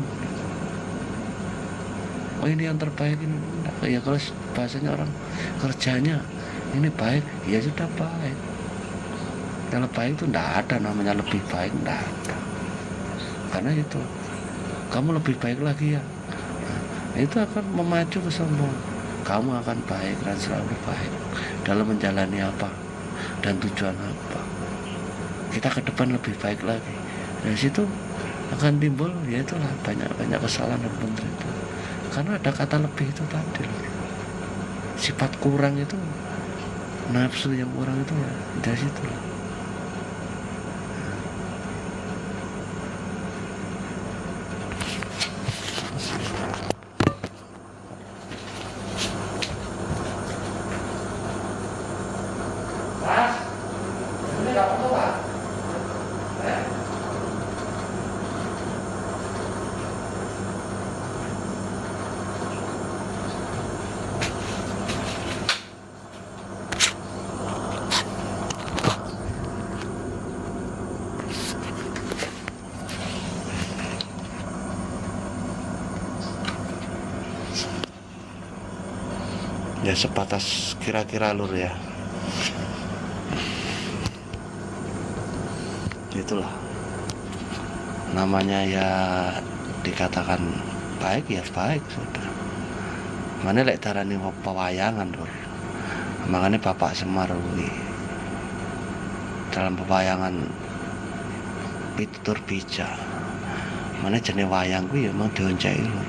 Oh ini yang terbaik ini, ya kalau bahasanya orang kerjanya ini baik, ya sudah baik. Kalau baik itu tidak ada namanya lebih baik, tidak ada. Karena itu kamu lebih baik lagi ya, nah, itu akan memacu kesombongan. Kamu akan baik dan selalu baik dalam menjalani apa dan tujuan apa. Kita ke depan lebih baik lagi. Dari situ akan timbul ya itulah banyak kesalahan dan penderitaan. Karena ada kata lebih itu tadi loh. Sifat kurang itu, nafsu yang kurang itu ya dari situ loh. Ya sebatas kira-kira lur ya. Itulah namanya ya, dikatakan baik ya baik sudah. Mana lek darani pewayangan lur. Makanya Bapak Semar dalam pewayangan Pitutur Bija, mana jenis wayang kuwi ya emang dionceki lur.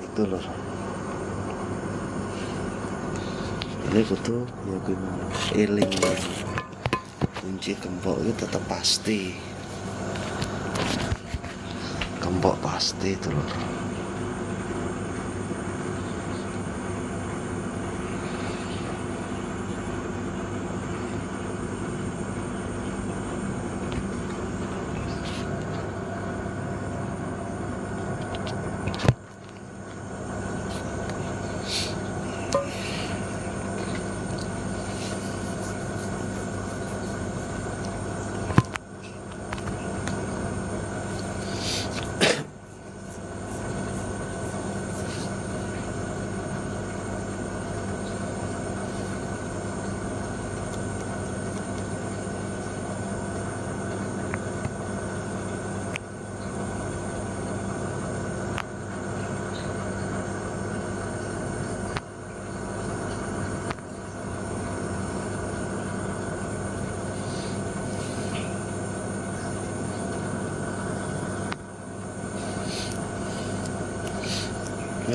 Itu lur. Ini kudu ya gimana eling kunci gembok itu tetap pasti, gembok pasti itu lur.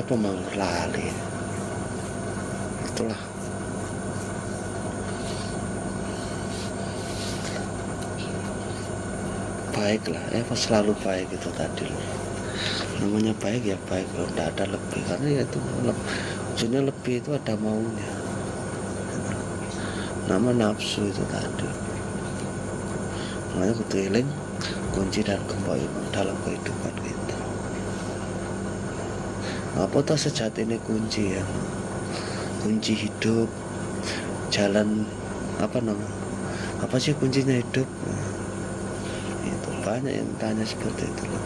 Apa mau lali? Itulah baik lah, selalu baik itu tadi loh. Namanya baik ya baik loh, tidak ada lebih, karena ya itu ujungnya lebih itu ada maunya. Nama nafsu itu tadi. Makanya kudu eling kunci dan gembok itu dalam kehidupan kita. Apa toh sejatinya kunci ya? Kunci hidup, jalan apa namanya? Apa sih kuncinya hidup? Nah, itu banyak yang tanya seperti itu loh.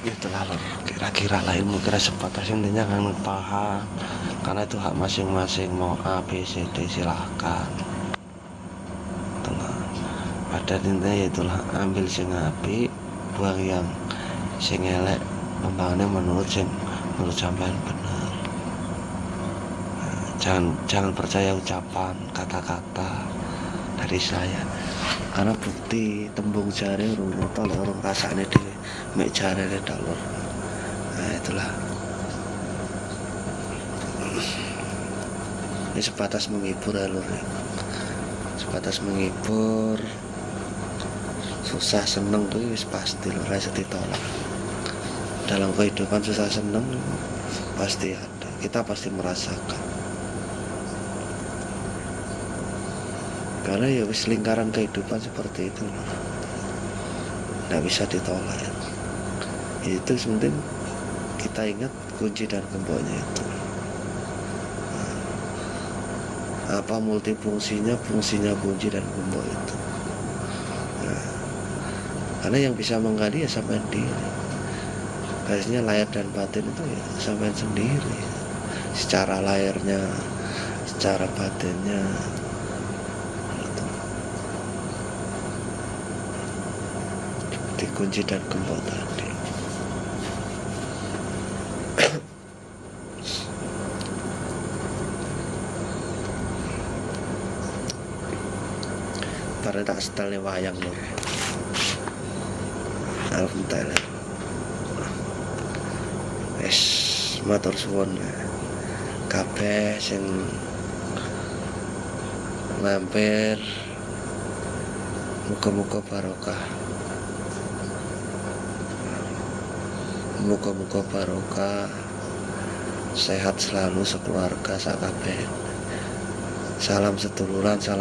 Itulah loh, kira-kira lah ilmu kira sebatas intinya kan paham, karena itu hak masing-masing, mau A, B, C, D silahkan. Itulah pada intinya itulah, ambil sing apik, buang yang sing elek, membangunnya menurut sampean benar. Jangan percaya ucapan kata-kata dari saya, karena bukti tembung jari urung tolak urung rasane dhewe mek jarene dalur. Nah itulah, ini sebatas menghibur ya lur, sebatas menghibur. Susah seneng tuh wis pasti lur, ora iso ditolak. Dalam kehidupan susah seneng pasti ada, kita pasti merasakan, karena ya wis lingkaran kehidupan seperti itu lur, nggak bisa ditolak ya. Itu penting kita ingat kunci dan gemboknya itu. Apa multifungsinya, fungsinya kunci dan gembok itu. Nah, karena yang bisa menggali ya sampean sendiri. Biasanya lahir dan batin itu ya sampean sendiri. Secara lahirnya, secara batinnya. Gitu. Di kunci dan gembok tadi. karena tak setel wayang lho. Alhamdulillah. Wes matur suwun kabeh sing mampir, muga-muga barokah. Muga-muga barokah, sehat selalu sekeluarga sakabeh. Salam seduluran, salam